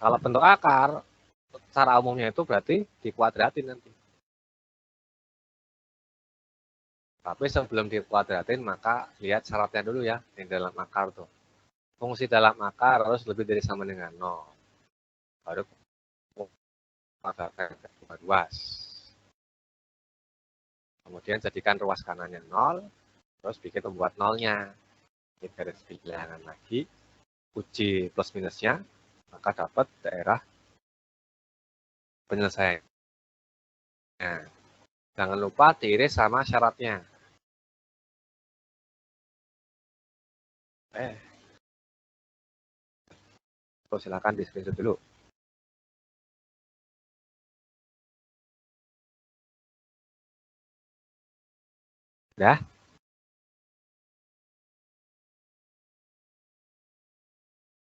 Kalau bentuk akar, secara umumnya itu berarti dikuadratin nanti. Tapi sebelum dikuadratin, maka lihat syaratnya dulu ya, yang dalam akar tuh. Fungsi dalam akar harus lebih dari sama dengan 0. Baru kuadratkan kedua ruas. Kemudian jadikan ruas kanannya 0, terus bikin pembuat nolnya. Ini garis bilangan lagi, uji plus minusnya, maka dapat daerah penyelesaian. Nah, jangan lupa diiris sama syaratnya. Silakan di screenshot dulu. Udah?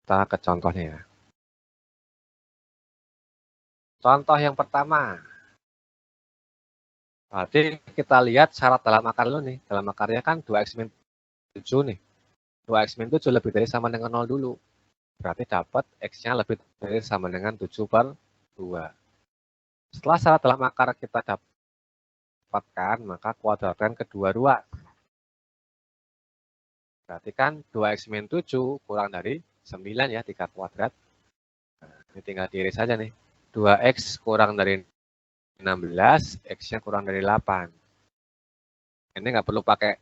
Kita ke contohnya ya. Contoh yang pertama. Berarti kita lihat syarat dalam akar dulu nih. Dalam akarnya kan 2x-7 nih. 2x-7 lebih dari sama dengan 0 dulu. Berarti dapat x-nya lebih dari sama dengan 7/2. Setelah syarat dalam akar kita dapatkan, maka kuadratkan kedua ruas. Berarti kan 2x-7 kurang dari 9 ya, 3 kuadrat. Nah, ini tinggal diiris saja nih. 2x kurang dari 16, x-nya kurang dari 8. Ini nggak perlu pakai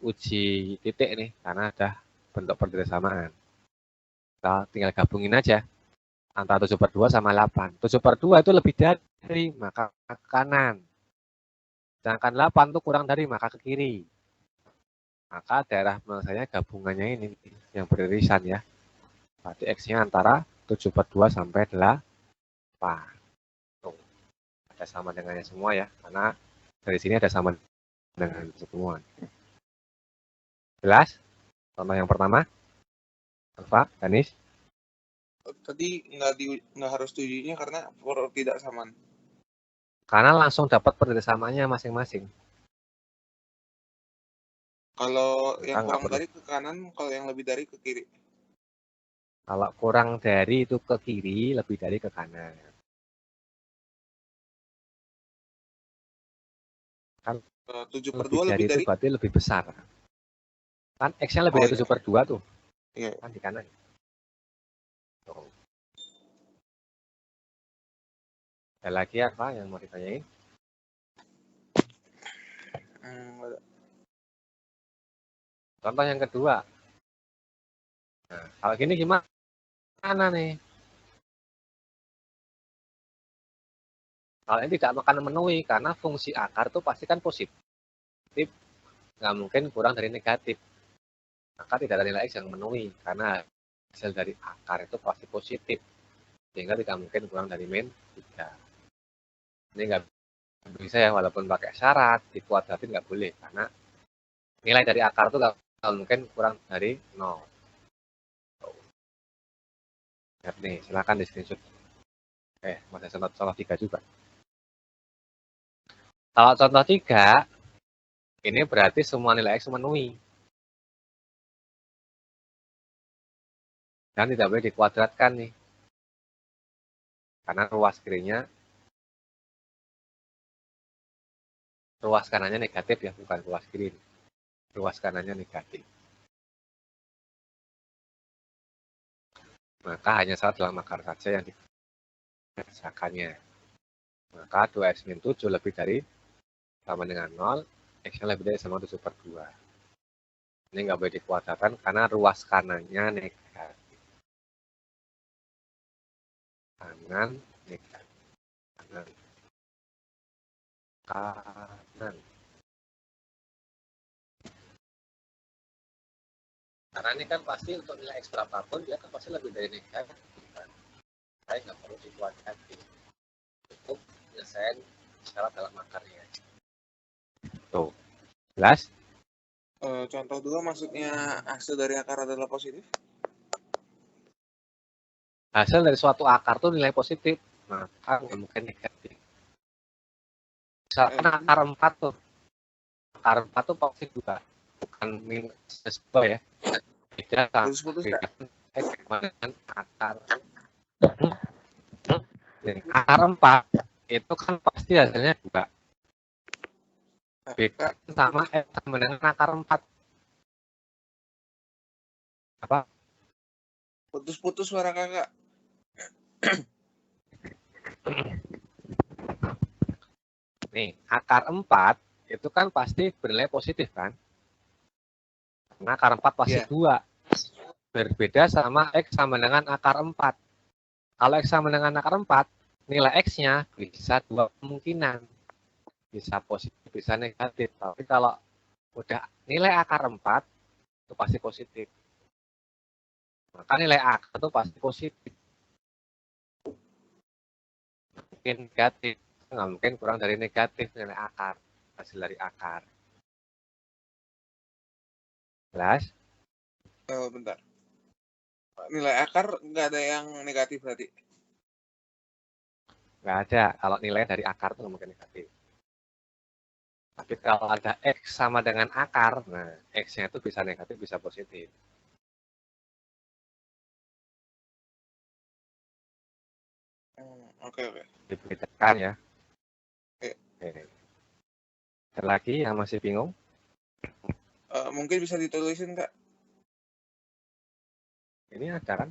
uji titik nih, karena ada bentuk persamaan. Kita tinggal gabungin aja. Antara 7/2 sama 8. 7/2 itu lebih dari, maka ke kanan. Sedangkan 8 itu kurang dari, maka ke kiri. Maka daerah penyelesaiannya gabungannya ini yang beririsan ya. Berarti x-nya antara 7/2 sampai 8. Tuh. Ada sama dengannya semua ya, karena dari sini ada sama dengan semua. Jelas? Contoh yang pertama. Alfa, Danis? Tadi nggak harus tujuhnya karena tidak samaan. Karena langsung dapat persamaan masing-masing. Kalau yang kurang dari ke kanan, kalau yang lebih dari ke kiri. Kalau kurang dari itu ke kiri, lebih dari ke kanan. Kan 7/2 lebih dari itu berarti lebih besar. Kan X-nya lebih dari 7/2 tuh. Iya. Kan di kanan. Tuh. Ada lagi apa yang mau ditanyain? Contoh yang kedua. Nah, kalau gini gimana nih? Kalau ini tidak makan memenuhi, karena fungsi akar itu pasti kan positif. Nggak mungkin kurang dari negatif. Maka tidak ada nilai X yang memenuhi, karena hasil dari akar itu pasti positif. Sehingga tidak mungkin kurang dari min 3. Ini nggak bisa ya, walaupun pakai syarat, dikuadratin nggak boleh. Karena nilai dari akar itu nggak mungkin kurang dari 0. Lihat nih, silakan di screenshot. Masih contoh 3 juga. Kalau contoh 3, ini berarti semua nilai X memenuhi. Dan tidak boleh dikuadratkan nih. Karena ruas kirinya, ruas kanannya negatif ya, bukan ruas kiri. Ruas kanannya negatif. Maka hanya syarat dalam akar saja yang dirasakannya. Maka 2x-7 lebih dari sama dengan 0, X-nya lebih dari sama 7/2. Ini nggak boleh dikuadratkan karena ruas kanannya negatif. Kanan, negatif. Kanan. Kanan. Karena ini kan pasti untuk nilai X berapapun, dia kan pasti lebih dari negatif. Saya nggak perlu dikuadratkan. Cukup penyelesaian syarat dalam akarnya. Tuh. Jelas? Contoh 2 maksudnya hasil dari akar adalah positif? Hasil dari suatu akar tuh nilai positif, maka nggak mungkin negatif. Misalkan akar 4 tuh. Akar 4 tuh positif juga. Bukan minus 2 ya. Beda dengan akar Akar 4 itu kan pasti hasilnya 2. Beda sama X sama dengan akar 4. Apa? Putus-putus suara kakak. Nih, akar 4 itu kan pasti bernilai positif kan? Karena akar 4 pasti 2. Berbeda sama X sama dengan akar 4. Kalau X sama dengan akar 4, nilai X-nya bisa 2 kemungkinan. Bisa positif, bisa negatif. Tapi kalau udah nilai akar 4, itu pasti positif. Maka nilai akar itu pasti positif. Mungkin negatif. Nggak mungkin kurang dari negatif nilai akar. Hasil dari akar. Jelas? Oh, bentar. Nilai akar nggak ada yang negatif berarti? Nggak ada. Kalau nilai dari akar itu nggak mungkin negatif. Tapi kalau ada X sama dengan akar, nah X-nya itu bisa negatif, bisa positif. Oke. Dibedakan ya. Oke. Ada lagi yang masih bingung? Mungkin bisa ditulisin, Kak. Ini ada kan?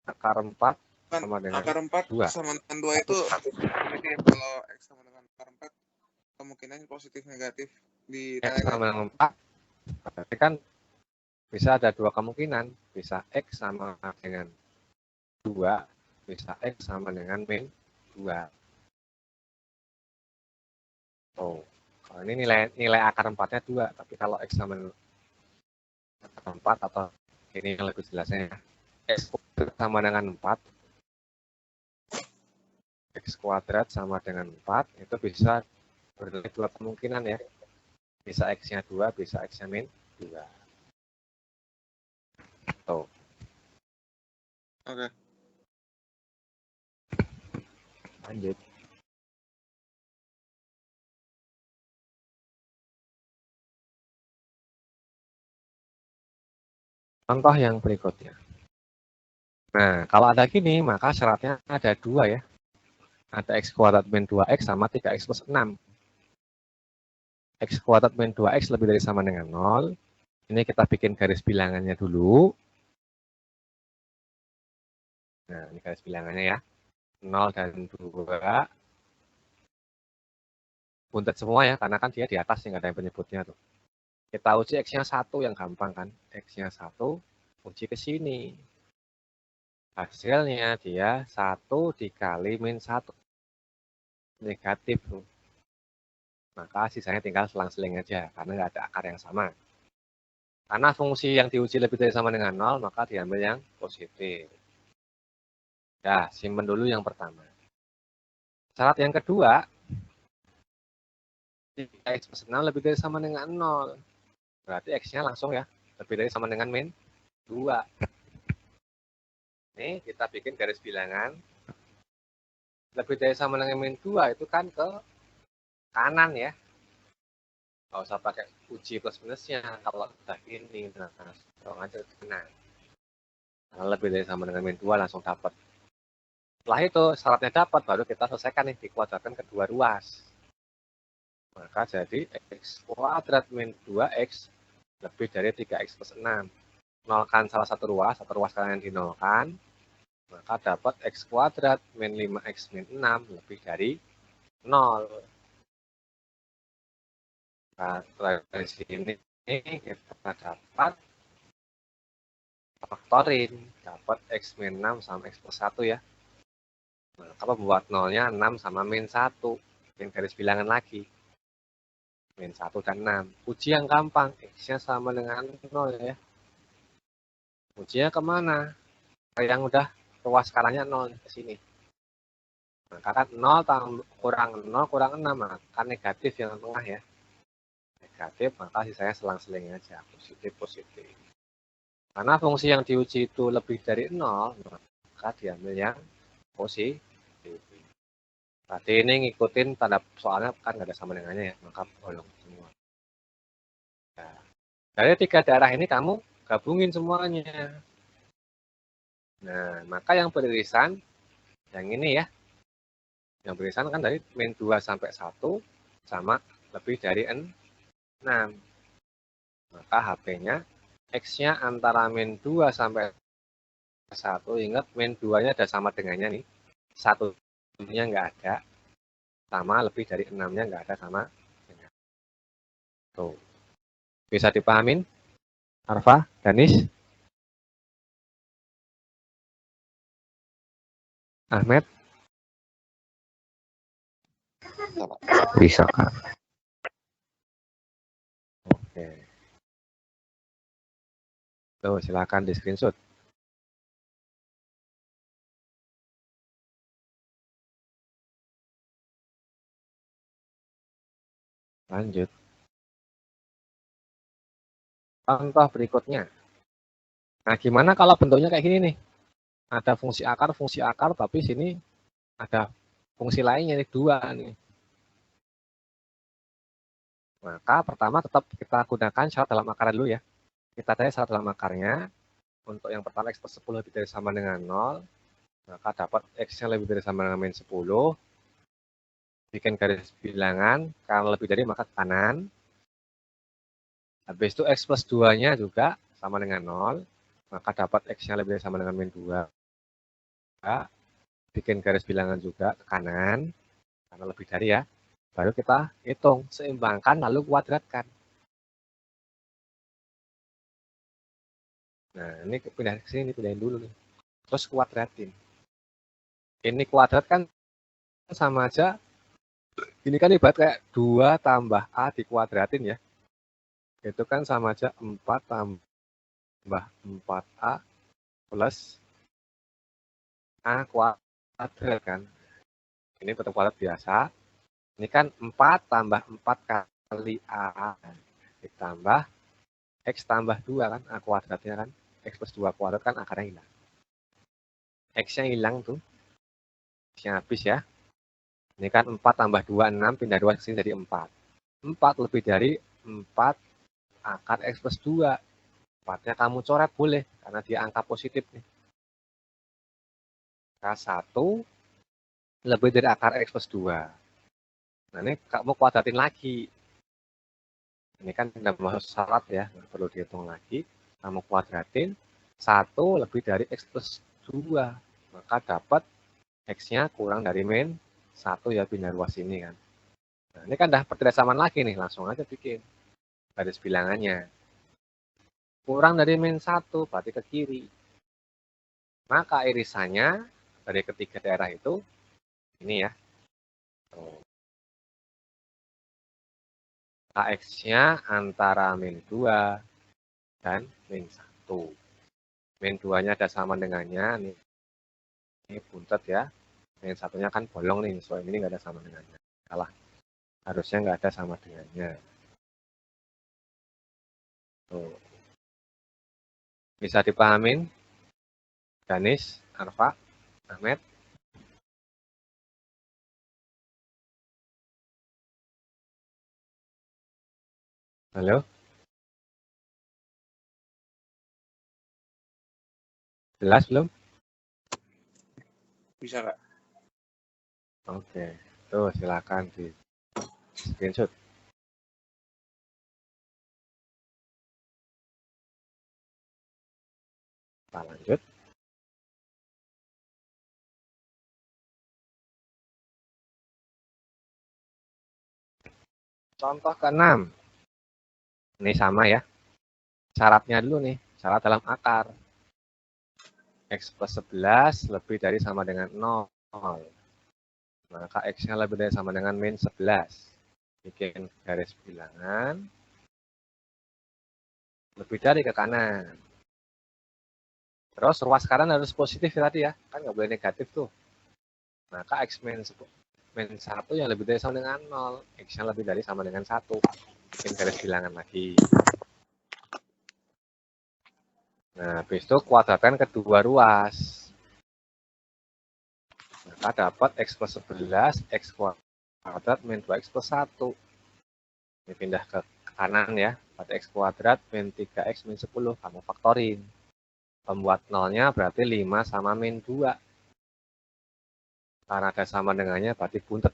Akar 4 Kan sama dengan akar 4 2. sama dengan 2 itu positif. Kalau X sama dengan akar 4, kemungkinan positif negatif di X sama dengan 4, berarti kan bisa ada 2 kemungkinan. Bisa X sama dengan 2, bisa X sama dengan min 2. Oh, kalau ini nilai akar 4-nya 2, tapi kalau X sama akar 4 atau ini yang lebih jelasnya ya. X sama dengan 4, X kuadrat sama dengan 4, itu bisa bernilai 2 kemungkinan ya. Bisa X-nya 2, bisa X-nya min 2. Tuh. Oke. Lanjut. Contoh yang berikutnya. Nah, kalau ada gini, maka syaratnya ada 2 ya. Ada X kuadrat min 2X sama 3X plus 6. X kuadrat min 2X lebih dari sama dengan 0. Ini kita bikin garis bilangannya dulu. Nah, ini garis bilangannya ya. 0 dan 2. Buntet semua ya, karena kan dia di atas, nggak ada yang penyebutnya tuh. Kita uji X-nya 1 yang gampang kan. X-nya 1, uji ke sini. Hasilnya dia 1 dikali min 1. Negatif tuh. Maka sisanya tinggal selang-seling aja, karena nggak ada akar yang sama. Karena fungsi yang diuji lebih dari sama dengan 0, maka diambil yang positif. Ya, simpen dulu yang pertama. Syarat yang kedua, 3X plus 6 lebih dari sama dengan 0. Berarti X-nya langsung ya, lebih dari sama dengan min 2. Nih, kita bikin garis bilangan. Lebih dari sama dengan min 2 itu kan ke kanan ya. Nggak usah pakai uji plus minusnya. Kalau udah ini, nah, langsung aja ke kanan. Karena lebih dari sama dengan min 2 langsung dapat. Setelah itu, syaratnya dapat, baru kita selesaikan nih, dikuadratkan kedua ruas. Maka jadi X kuadrat min 2X lebih dari 3X plus 6. Nolkan salah satu ruas kalian dinolkan, maka dapat X kuadrat min 5X min 6 lebih dari 0. Nah, dari sini kita dapat faktorin, dapat X min 6 sama X plus 1 ya. Nah, apa buat nolnya 6 sama min 1. Bikin garis bilangan lagi. Min 1 dan 6. Uji yang gampang, X-nya sama dengan 0 ya. Ujinya kemana? Yang udah ruas skalanya 0 ke sini. Maka kan 0 kurang 0 kurang 6, maka negatif yang tengah ya. Negatif, maka sisanya selang-seling aja. Positif. Karena fungsi yang diuji itu lebih dari 0, maka diambil yang positif. Berarti ini ngikutin tanda soalnya kan nggak ada sama dengannya ya, maka bolong semua. Nah, dari 3 daerah ini kamu gabungin semuanya. Nah, maka yang beririsan yang ini ya. Yang beririsan kan dari min 2 sampai 1 sama lebih dari 6. Maka HP-nya X-nya antara min 2 sampai 1. Ingat min 2-nya ada sama dengannya nih. 1-nya nggak ada. Sama lebih dari 6-nya nggak ada sama dengan. Tuh. Bisa dipahamin? Arfa, Danis, Ahmed? Bisa, Kak. Oke. Tuh, silakan di screenshot. Lanjut. Contoh berikutnya. Nah, gimana kalau bentuknya kayak gini nih? Ada fungsi akar, tapi sini ada fungsi lainnya nih, 2 nih. Maka pertama tetap kita gunakan syarat dalam akarnya dulu ya. Kita cari syarat dalam akarnya. Untuk yang pertama X plus 10 lebih dari sama dengan 0. Maka dapat X-nya lebih dari sama dengan min 10. Bikin garis bilangan. Kalau lebih dari maka ke kanan. Habis itu X plus 2-nya juga sama dengan 0. Maka dapat X-nya lebih dari sama dengan min 2. Bikin garis bilangan juga ke kanan. Karena lebih dari ya. Baru kita hitung, seimbangkan, lalu kuadratkan. Nah, ini pindah ke sini, pindahin dulu nih. Terus kuadratin. Ini kuadrat kan sama aja. Ini kan ibarat kayak 2 tambah A dikuadratin ya. Itu kan sama aja 4 tambah 4A plus A kuadrat kan. Ini bentuk kuadrat biasa. Ini kan 4 tambah 4 kali A ditambah X tambah 2 kan, A kuadratnya kan. X plus 2 kuadrat kan akarnya hilang. X-nya hilang tuh. X-nya habis ya. Ini kan 4 tambah 2, 6, pindah 2 ke sini jadi 4. 4 lebih dari 4 akar X plus 2. 4-nya kamu coret boleh, karena dia angka positif nih. K1 lebih dari akar X plus 2. Nah, ini kamu kuadratin lagi. Ini kan tidak masuk syarat ya, nggak perlu dihitung lagi. Kamu kuadratin, 1 lebih dari X plus 2. Maka dapat X-nya kurang dari min 1 ya, pindah ruas ini kan. Nah, ini kan udah pertidasamaan lagi nih, langsung aja bikin garis bilangannya. Kurang dari min 1, berarti ke kiri. Maka irisannya dari ketiga daerah itu, ini ya. KX-nya antara min 2 dan min 1. Min 2-nya ada sama dengannya, ini buntet ya. Min 1-nya kan bolong nih, soal ini nggak ada sama dengannya. Salah. Harusnya nggak ada sama dengannya. Tuh. Bisa dipahamin? Danis, Arfa, Ahmed? Halo? Jelas belum? Bisa, Kak. Oke. Tuh, silakan di screenshot. Kita lanjut. Contoh ke-6. Ini sama ya. Syaratnya dulu nih. Syarat dalam akar. X plus 11 lebih dari sama dengan 0. Maka X-nya lebih dari sama dengan min 11. Bikin garis bilangan. Lebih dari ke kanan. Terus ruas kanan harus positif ya tadi ya. Kan nggak boleh negatif tuh. Maka X min 1 yang lebih dari sama dengan 0. X-nya lebih dari sama dengan 1. Bikin garis bilangan lagi. Nah, habis itu kuadratkan kedua ruas. Maka dapat X plus 11, X kuadrat min 2X plus 1. Ini pindah ke kanan ya. Pada X kuadrat min 3X min 10. Kamu faktorin. Pembuat nolnya berarti 5 sama min 2. Karena ada sama dengannya berarti buntet.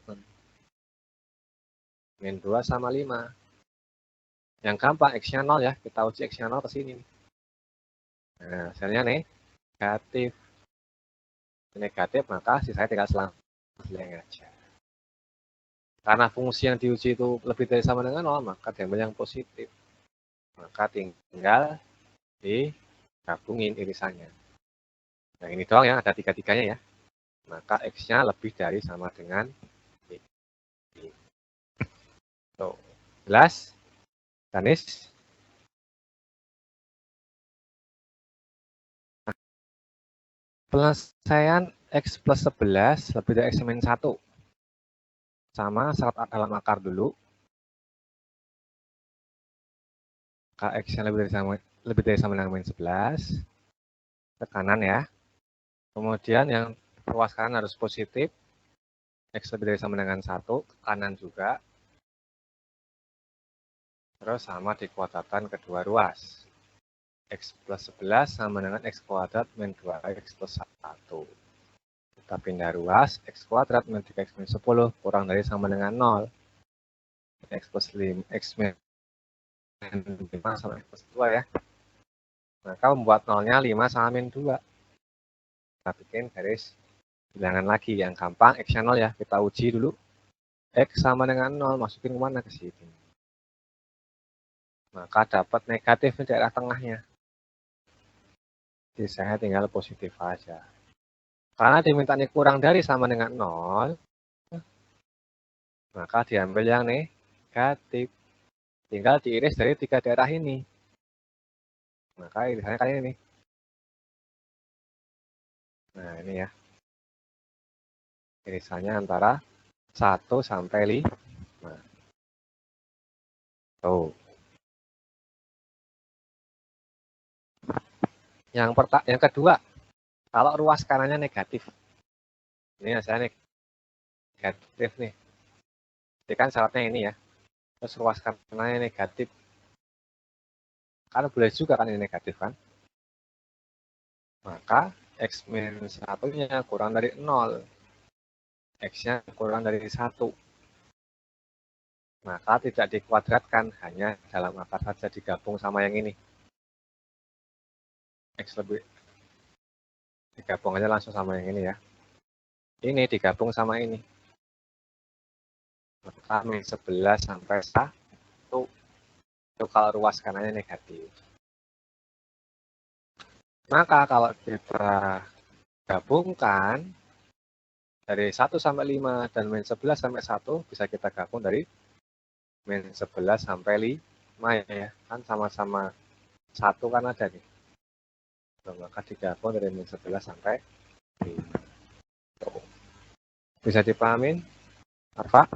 Min 2 sama 5. Yang gampang X-nya 0 ya. Kita uji X-nya 0 ke sini. Nah, hasilnya negatif. Negatif, maka sisanya tinggal selang aja. Karena fungsi yang diuji itu lebih dari sama dengan 0, maka diambil yang positif. Maka tinggal digabungin irisannya. Nah, ini doang ya, ada tiga-tiganya ya. Maka X-nya lebih dari sama dengan Y. Tuh, jelas? Danis? Penyelesaian X plus 11 lebih dari X min 1. Sama syarat dalam akar dulu. X-nya lebih dari sama dengan min 11. Ke kanan ya. Kemudian yang ruas kanan harus positif. X lebih dari sama dengan 1. Ke kanan juga. Terus sama di kuadratan kedua ruas. X plus 11 sama dengan X kuadrat min 2X plus 1. Kita pindah ruas, X kuadrat min 3X min 10 kurang dari sama dengan 0. X plus 5, X min 5 sama X plus 2 ya. Maka membuat nolnya 5 sama min 2. Kita bikin garis bilangan lagi yang gampang, X-nya 0 ya. Kita uji dulu. X sama dengan 0, masukin kemana? Ke sini. Maka dapat negatif di daerah tengahnya. Jadi saya tinggal positif aja. Karena dimintanya kurang dari sama dengan 0, maka diambil yang negatif. Tinggal diiris dari 3 daerah ini. Maka irisannya kayak ini. Nah, ini ya. Irisannya antara 1 sampai 5. Tuh. Yang kedua, kalau ruas kanannya negatif. Ini hasilnya negatif nih. Jadi kan syaratnya ini ya. Terus ruas kanannya negatif. Karena boleh juga kan ini negatif kan. Maka X min 1-nya kurang dari 0. X-nya kurang dari 1. Maka tidak dikuadratkan, hanya dalam akar saja digabung sama yang ini. X lebih digabung aja langsung sama yang ini ya. Ini digabung sama ini. Maka min 11 sampai 1. Itu kalau ruas kanannya negatif. Maka kalau kita gabungkan dari 1 sampai 5 dan min 11 sampai 1 bisa kita gabung dari min 11 sampai 5 ya. Kan sama-sama 1 kan ada nih. Maka digabung dari min 11 sampai 5. Bisa dipahamin, Arfa?